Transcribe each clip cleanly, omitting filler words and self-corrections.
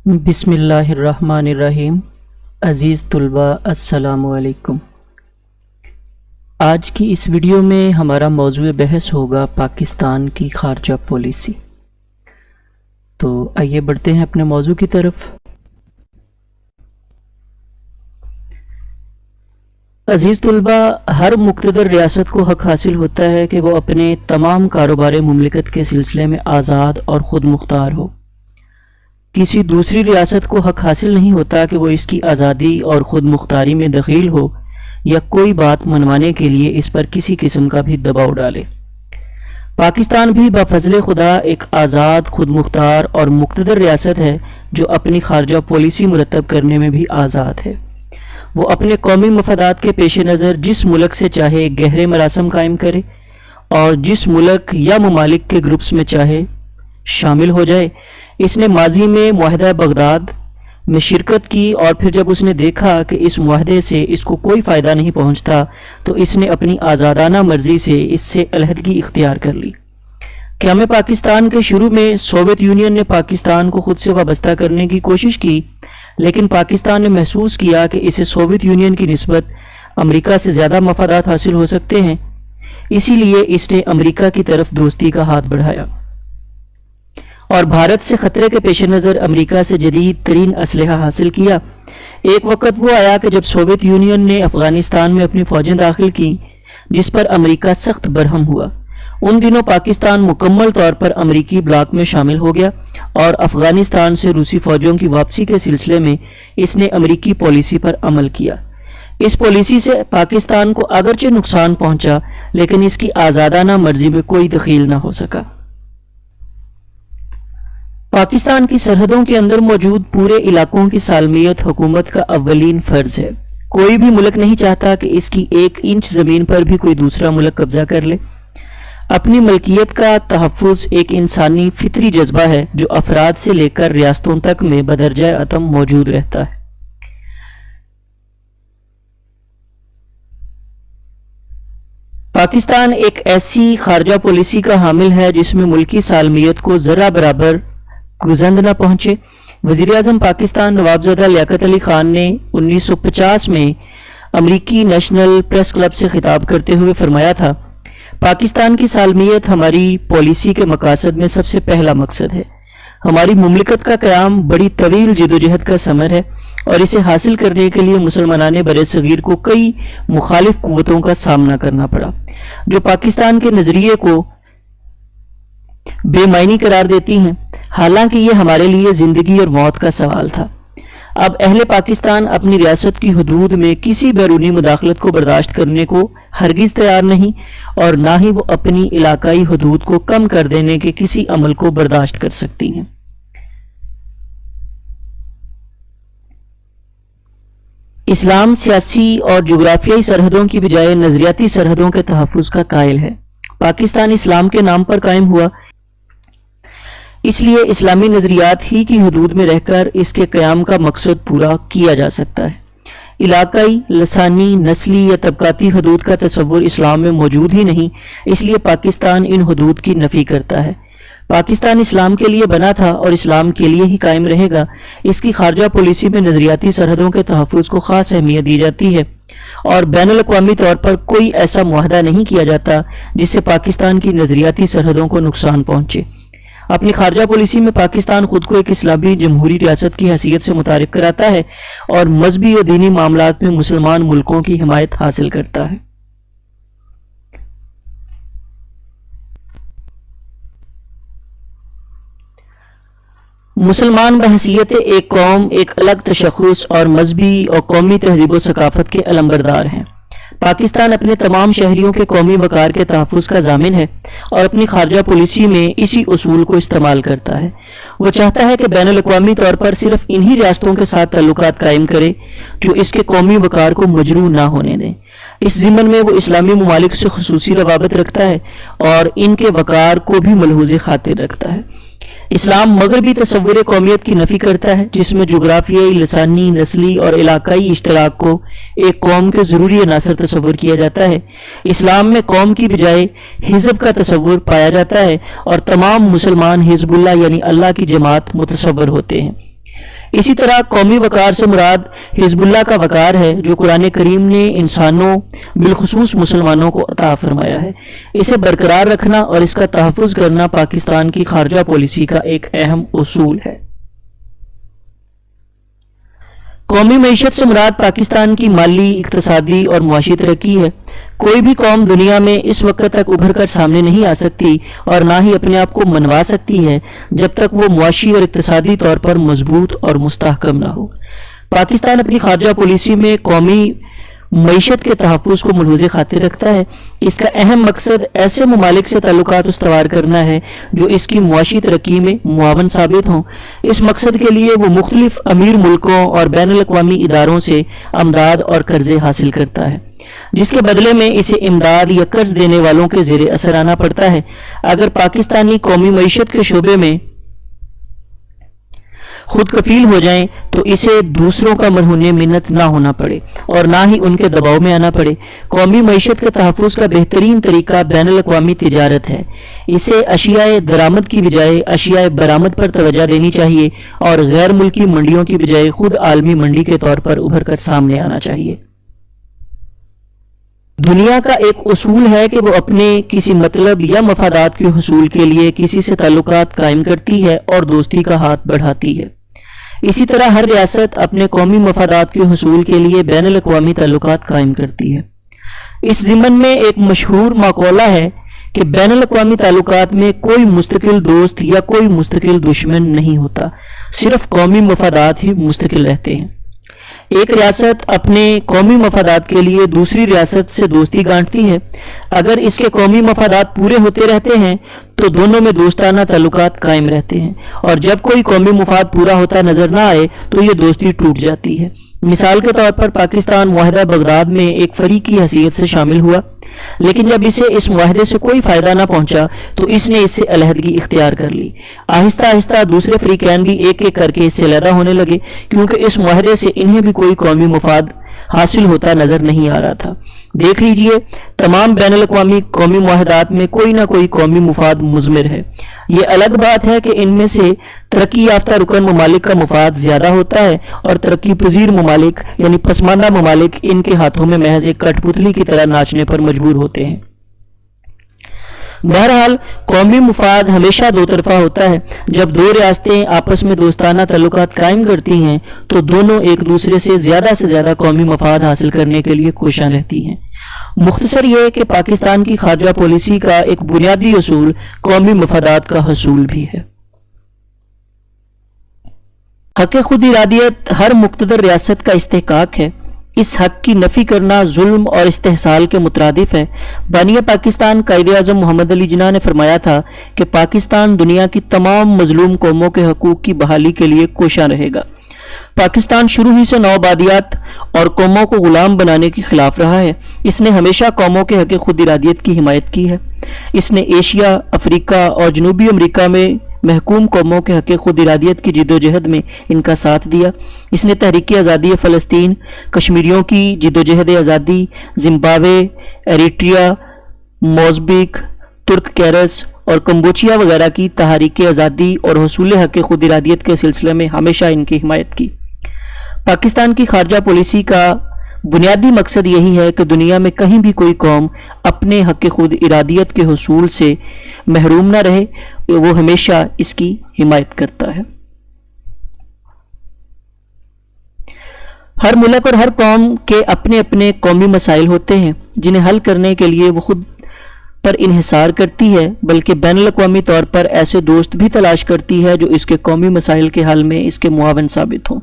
بسم اللہ الرحمن الرحیم۔ عزیز طلباء السلام علیکم۔ آج کی اس ویڈیو میں ہمارا موضوع بحث ہوگا پاکستان کی خارجہ پالیسی۔ تو آئیے بڑھتے ہیں اپنے موضوع کی طرف۔ عزیز طلباء، ہر مقتدر ریاست کو حق حاصل ہوتا ہے کہ وہ اپنے تمام کاروبار مملکت کے سلسلے میں آزاد اور خود مختار ہو۔ کسی دوسری ریاست کو حق حاصل نہیں ہوتا کہ وہ اس کی آزادی اور خود مختاری میں دخیل ہو یا کوئی بات منوانے کے لیے اس پر کسی قسم کا بھی دباؤ ڈالے۔ پاکستان بھی بفضل خدا ایک آزاد، خود مختار اور مقتدر ریاست ہے جو اپنی خارجہ پالیسی مرتب کرنے میں بھی آزاد ہے۔ وہ اپنے قومی مفادات کے پیش نظر جس ملک سے چاہے گہرے مراسم قائم کرے اور جس ملک یا ممالک کے گروپس میں چاہے شامل ہو جائے۔ اس نے ماضی میں معاہدہ بغداد میں شرکت کی اور پھر جب اس نے دیکھا کہ اس معاہدے سے اس کو کوئی فائدہ نہیں پہنچتا تو اس نے اپنی آزادانہ مرضی سے اس سے علیحدگی اختیار کر لی۔ قیام پاکستان کے شروع میں سوویت یونین نے پاکستان کو خود سے وابستہ کرنے کی کوشش کی، لیکن پاکستان نے محسوس کیا کہ اسے سوویت یونین کی نسبت امریکہ سے زیادہ مفادات حاصل ہو سکتے ہیں، اسی لیے اس نے امریکہ کی طرف دوستی کا ہاتھ بڑھایا اور بھارت سے خطرے کے پیش نظر امریکہ سے جدید ترین اسلحہ حاصل کیا۔ ایک وقت وہ آیا کہ جب سوویت یونین نے افغانستان میں اپنی فوجیں داخل کی، جس پر امریکہ سخت برہم ہوا۔ ان دنوں پاکستان مکمل طور پر امریکی بلاک میں شامل ہو گیا اور افغانستان سے روسی فوجوں کی واپسی کے سلسلے میں اس نے امریکی پالیسی پر عمل کیا۔ اس پالیسی سے پاکستان کو اگرچہ نقصان پہنچا، لیکن اس کی آزادانہ مرضی میں کوئی دخیل نہ ہو سکا۔ پاکستان کی سرحدوں کے اندر موجود پورے علاقوں کی سالمیت حکومت کا اولین فرض ہے۔ کوئی بھی ملک نہیں چاہتا کہ اس کی ایک انچ زمین پر بھی کوئی دوسرا ملک قبضہ کر لے۔ اپنی ملکیت کا تحفظ ایک انسانی فطری جذبہ ہے جو افراد سے لے کر ریاستوں تک میں بدرجہ اتم موجود رہتا ہے۔ پاکستان ایک ایسی خارجہ پالیسی کا حامل ہے جس میں ملکی سالمیت کو ذرہ برابر گزند نہ پہنچے۔ وزیر اعظم پاکستان نواب زادہ لیاقت علی خان نے 1950 میں امریکی نیشنل پریس کلب سے خطاب کرتے ہوئے فرمایا تھا، پاکستان کی سالمیت ہماری پالیسی کے مقاصد میں سب سے پہلا مقصد ہے۔ ہماری مملکت کا قیام بڑی طویل جدوجہد کا ثمر ہے اور اسے حاصل کرنے کے لیے مسلمانان بر صغیر کو کئی مخالف قوتوں کا سامنا کرنا پڑا، جو پاکستان کے نظریے کو بے معنی قرار دیتی ہیں، حالانکہ یہ ہمارے لیے زندگی اور موت کا سوال تھا۔ اب اہل پاکستان اپنی ریاست کی حدود میں کسی بیرونی مداخلت کو برداشت کرنے کو ہرگز تیار نہیں اور نہ ہی وہ اپنی علاقائی حدود کو کم کر دینے کے کسی عمل کو برداشت کر سکتی ہیں۔ اسلام سیاسی اور جغرافیائی سرحدوں کی بجائے نظریاتی سرحدوں کے تحفظ کا قائل ہے۔ پاکستان اسلام کے نام پر قائم ہوا، اس لیے اسلامی نظریات ہی کی حدود میں رہ کر اس کے قیام کا مقصد پورا کیا جا سکتا ہے۔ علاقائی، لسانی، نسلی یا طبقاتی حدود کا تصور اسلام میں موجود ہی نہیں، اس لیے پاکستان ان حدود کی نفی کرتا ہے۔ پاکستان اسلام کے لیے بنا تھا اور اسلام کے لیے ہی قائم رہے گا۔ اس کی خارجہ پالیسی میں نظریاتی سرحدوں کے تحفظ کو خاص اہمیت دی جاتی ہے اور بین الاقوامی طور پر کوئی ایسا معاہدہ نہیں کیا جاتا جس سے پاکستان کی نظریاتی سرحدوں کو نقصان پہنچے۔ اپنی خارجہ پالیسی میں پاکستان خود کو ایک اسلامی جمہوری ریاست کی حیثیت سے متعارف کراتا ہے اور مذہبی و دینی معاملات میں مسلمان ملکوں کی حمایت حاصل کرتا ہے۔ مسلمان بحیثیت ایک قوم ایک الگ تشخص اور مذہبی اور قومی تہذیب و ثقافت کے علمبردار ہیں۔ پاکستان اپنے تمام شہریوں کے قومی وقار کے تحفظ کا ضامن ہے اور اپنی خارجہ پالیسی میں اسی اصول کو استعمال کرتا ہے۔ وہ چاہتا ہے کہ بین الاقوامی طور پر صرف انہی ریاستوں کے ساتھ تعلقات قائم کرے جو اس کے قومی وقار کو مجروح نہ ہونے دیں۔ اس ضمن میں وہ اسلامی ممالک سے خصوصی روابط رکھتا ہے اور ان کے وقار کو بھی ملحوظ خاطر رکھتا ہے۔ اسلام مغربی تصور قومیت کی نفی کرتا ہے جس میں جغرافیائی، لسانی، نسلی اور علاقائی اشتراک کو ایک قوم کے ضروری عناصر تصور کیا جاتا ہے۔ اسلام میں قوم کی بجائے حزب کا تصور پایا جاتا ہے اور تمام مسلمان حزب اللہ یعنی اللہ کی جماعت متصور ہوتے ہیں۔ اسی طرح قومی وقار سے مراد حزب اللہ کا وقار ہے جو قرآن کریم نے انسانوں بالخصوص مسلمانوں کو عطا فرمایا ہے۔ اسے برقرار رکھنا اور اس کا تحفظ کرنا پاکستان کی خارجہ پالیسی کا ایک اہم اصول ہے۔ قومی معیشت سے مراد پاکستان کی مالی، اقتصادی اور معاشی ترقی ہے۔ کوئی بھی قوم دنیا میں اس وقت تک ابھر کر سامنے نہیں آ سکتی اور نہ ہی اپنے آپ کو منوا سکتی ہے جب تک وہ معاشی اور اقتصادی طور پر مضبوط اور مستحکم نہ ہو۔ پاکستان اپنی خارجہ پالیسی میں قومی معیشت کے تحفظ کو ملحوظ خاطر رکھتا ہے۔ اس کا اہم مقصد ایسے ممالک سے تعلقات استوار کرنا ہے جو اس کی معاشی ترقی میں معاون ثابت ہوں۔ اس مقصد کے لیے وہ مختلف امیر ملکوں اور بین الاقوامی اداروں سے امداد اور قرضے حاصل کرتا ہے، جس کے بدلے میں اسے امداد یا قرض دینے والوں کے زیر اثر آنا پڑتا ہے۔ اگر پاکستانی قومی معیشت کے شعبے میں خود کفیل ہو جائیں تو اسے دوسروں کا مرہون منت نہ ہونا پڑے اور نہ ہی ان کے دباؤ میں آنا پڑے۔ قومی معیشت کے تحفظ کا بہترین طریقہ بین الاقوامی تجارت ہے۔ اسے اشیاء درآمد کی بجائے اشیاء برآمد پر توجہ دینی چاہیے اور غیر ملکی منڈیوں کی بجائے خود عالمی منڈی کے طور پر ابھر کر سامنے آنا چاہیے۔ دنیا کا ایک اصول ہے کہ وہ اپنے کسی مطلب یا مفادات کے حصول کے لیے کسی سے تعلقات قائم کرتی ہے اور دوستی کا ہاتھ بڑھاتی ہے۔ اسی طرح ہر ریاست اپنے قومی مفادات کے حصول کے لیے بین الاقوامی تعلقات قائم کرتی ہے۔ اس ضمن میں ایک مشہور مقولہ ہے کہ بین الاقوامی تعلقات میں کوئی مستقل دوست یا کوئی مستقل دشمن نہیں ہوتا، صرف قومی مفادات ہی مستقل رہتے ہیں۔ ایک ریاست اپنے قومی مفادات کے لیے دوسری ریاست سے دوستی گانٹتی ہے۔ اگر اس کے قومی مفادات پورے ہوتے رہتے ہیں تو دونوں میں دوستانہ تعلقات قائم رہتے ہیں، اور جب کوئی قومی مفاد پورا ہوتا نظر نہ آئے تو یہ دوستی ٹوٹ جاتی ہے۔ مثال کے طور پر پاکستان معاہدہ بغداد میں ایک فریق کی حیثیت سے شامل ہوا، لیکن جب اسے اس معاہدے سے کوئی فائدہ نہ پہنچا تو اس نے اس سے علیحدگی اختیار کر لی۔ آہستہ آہستہ دوسرے فریقین بھی ایک ایک کر کے اس سے علیحدہ ہونے لگے، کیونکہ اس معاہدے سے انہیں بھی کوئی قومی مفاد حاصل ہوتا نظر نہیں آ رہا تھا۔ دیکھ لیجئے، تمام بین الاقوامی قومی معاہدات میں کوئی نہ کوئی قومی مفاد مضمر ہے۔ یہ الگ بات ہے کہ ان میں سے ترقی یافتہ رکن ممالک کا مفاد زیادہ ہوتا ہے اور ترقی پذیر ممالک یعنی پسماندہ ممالک ان کے ہاتھوں میں محض ایک کٹ پتلی کی طرح ناچنے پر مجبور ہوتے ہیں۔ بہرحال قومی مفاد ہمیشہ دو طرفہ ہوتا ہے۔ جب دو ریاستیں آپس میں دوستانہ تعلقات قائم کرتی ہیں تو دونوں ایک دوسرے سے زیادہ قومی مفاد حاصل کرنے کے لیے کوشاں رہتی ہیں۔ مختصر یہ کہ پاکستان کی خارجہ پالیسی کا ایک بنیادی اصول قومی مفادات کا حصول بھی ہے۔ حق خود ارادیت ہر مقتدر ریاست کا استحقاق ہے۔ اس حق کی نفی کرنا ظلم اور استحصال کے مترادف ہے۔ بانی پاکستان قائد اعظم محمد علی جناح نے فرمایا تھا کہ پاکستان دنیا کی تمام مظلوم قوموں کے حقوق کی بحالی کے لیے کوشاں رہے گا۔ پاکستان شروع ہی سے نوآبادیات اور قوموں کو غلام بنانے کے خلاف رہا ہے۔ اس نے ہمیشہ قوموں کے حق خود ارادیت کی حمایت کی ہے۔ اس نے ایشیا، افریقہ اور جنوبی امریکہ میں محکوم قوموں کے حق خود ارادیت کی جد و جہد میں ان کا ساتھ دیا۔ اس نے تحریک آزادی فلسطین، کشمیریوں کی جد و جہد آزادی، زمبابوے، ایریٹریا، موزمبیق، ترک کیرس اور کمبوچیا وغیرہ کی تحریک آزادی اور حصول حق خود ارادیت کے سلسلے میں ہمیشہ ان کی حمایت کی۔ پاکستان کی خارجہ پالیسی کا بنیادی مقصد یہی ہے کہ دنیا میں کہیں بھی کوئی قوم اپنے حق خود ارادیت کے حصول سے محروم نہ رہے، وہ ہمیشہ اس کی حمایت کرتا ہے۔ ہر ملک اور ہر قوم کے اپنے اپنے قومی مسائل ہوتے ہیں جنہیں حل کرنے کے لیے وہ خود پر انحصار کرتی ہے، بلکہ بین الاقوامی طور پر ایسے دوست بھی تلاش کرتی ہے جو اس کے قومی مسائل کے حل میں اس کے معاون ثابت ہوں۔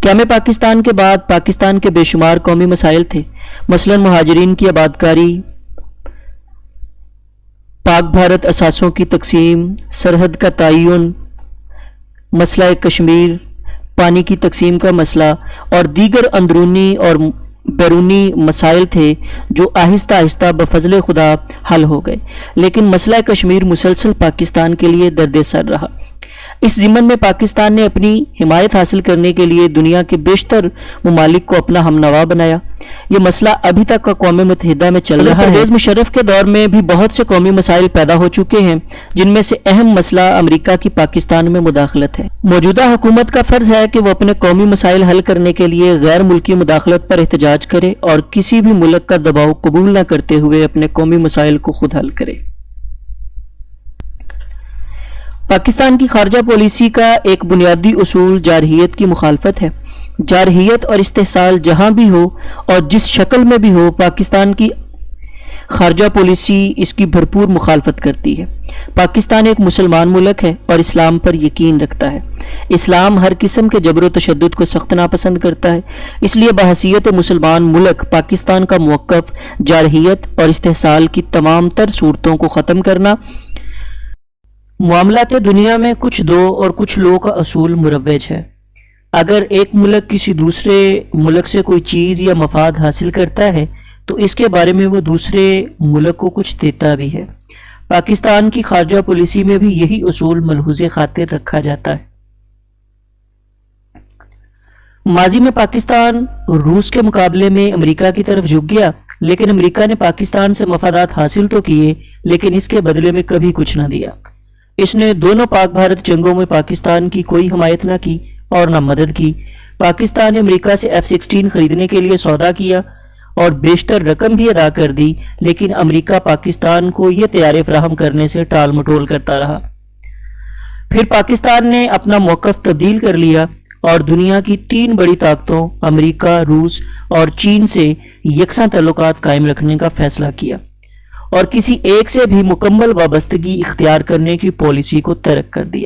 قیام پاکستان کے بعد پاکستان کے بے شمار قومی مسائل تھے، مثلا مہاجرین کی آبادکاری، پاک بھارت اثاثوں کی تقسیم، سرحد کا تعین، مسئلہ کشمیر، پانی کی تقسیم کا مسئلہ اور دیگر اندرونی اور بیرونی مسائل تھے جو آہستہ آہستہ بفضل خدا حل ہو گئے، لیکن مسئلہ کشمیر مسلسل پاکستان کے لیے درد سر رہا۔ اس ضمن میں پاکستان نے اپنی حمایت حاصل کرنے کے لیے دنیا کے بیشتر ممالک کو اپنا ہمنوا بنایا۔ یہ مسئلہ ابھی تک اقوام متحدہ میں چل رہا ہے۔ پرویز مشرف کے دور میں بھی بہت سے قومی مسائل پیدا ہو چکے ہیں، جن میں سے اہم مسئلہ امریکہ کی پاکستان میں مداخلت ہے۔ موجودہ حکومت کا فرض ہے کہ وہ اپنے قومی مسائل حل کرنے کے لیے غیر ملکی مداخلت پر احتجاج کرے اور کسی بھی ملک کا دباؤ قبول نہ کرتے ہوئے اپنے قومی مسائل کو خود حل کرے۔ پاکستان کی خارجہ پالیسی کا ایک بنیادی اصول جارحیت کی مخالفت ہے۔ جارحیت اور استحصال جہاں بھی ہو اور جس شکل میں بھی ہو، پاکستان کی خارجہ پالیسی اس کی بھرپور مخالفت کرتی ہے۔ پاکستان ایک مسلمان ملک ہے اور اسلام پر یقین رکھتا ہے۔ اسلام ہر قسم کے جبر و تشدد کو سخت ناپسند کرتا ہے، اس لیے بحیثیت مسلمان ملک پاکستان کا موقف جارحیت اور استحصال کی تمام تر صورتوں کو ختم کرنا، معاملات دنیا میں کچھ دو اور کچھ لو کا اصول مروج ہے۔ اگر ایک ملک کسی دوسرے ملک سے کوئی چیز یا مفاد حاصل کرتا ہے تو اس کے بارے میں وہ دوسرے ملک کو کچھ دیتا بھی ہے۔ پاکستان کی خارجہ پالیسی میں بھی یہی اصول ملحوظ خاطر رکھا جاتا ہے۔ ماضی میں پاکستان روس کے مقابلے میں امریکہ کی طرف جھک گیا، لیکن امریکہ نے پاکستان سے مفادات حاصل تو کیے لیکن اس کے بدلے میں کبھی کچھ نہ دیا۔ اس نے دونوں پاک بھارت جنگوں میں پاکستان کی کوئی حمایت نہ کی اور نہ مدد کی۔ پاکستان نے امریکہ سے F-16 خریدنے کے لیے سودا کیا اور بیشتر رقم بھی ادا کر دی، لیکن امریکہ پاکستان کو یہ طیارے فراہم کرنے سے ٹال مٹول کرتا رہا۔ پھر پاکستان نے اپنا موقف تبدیل کر لیا اور دنیا کی 3 بڑی طاقتوں امریکہ، روس اور چین سے یکساں تعلقات قائم رکھنے کا فیصلہ کیا اور کسی ایک سے بھی مکمل وابستگی اختیار کرنے کی پالیسی کو ترک کر دیا۔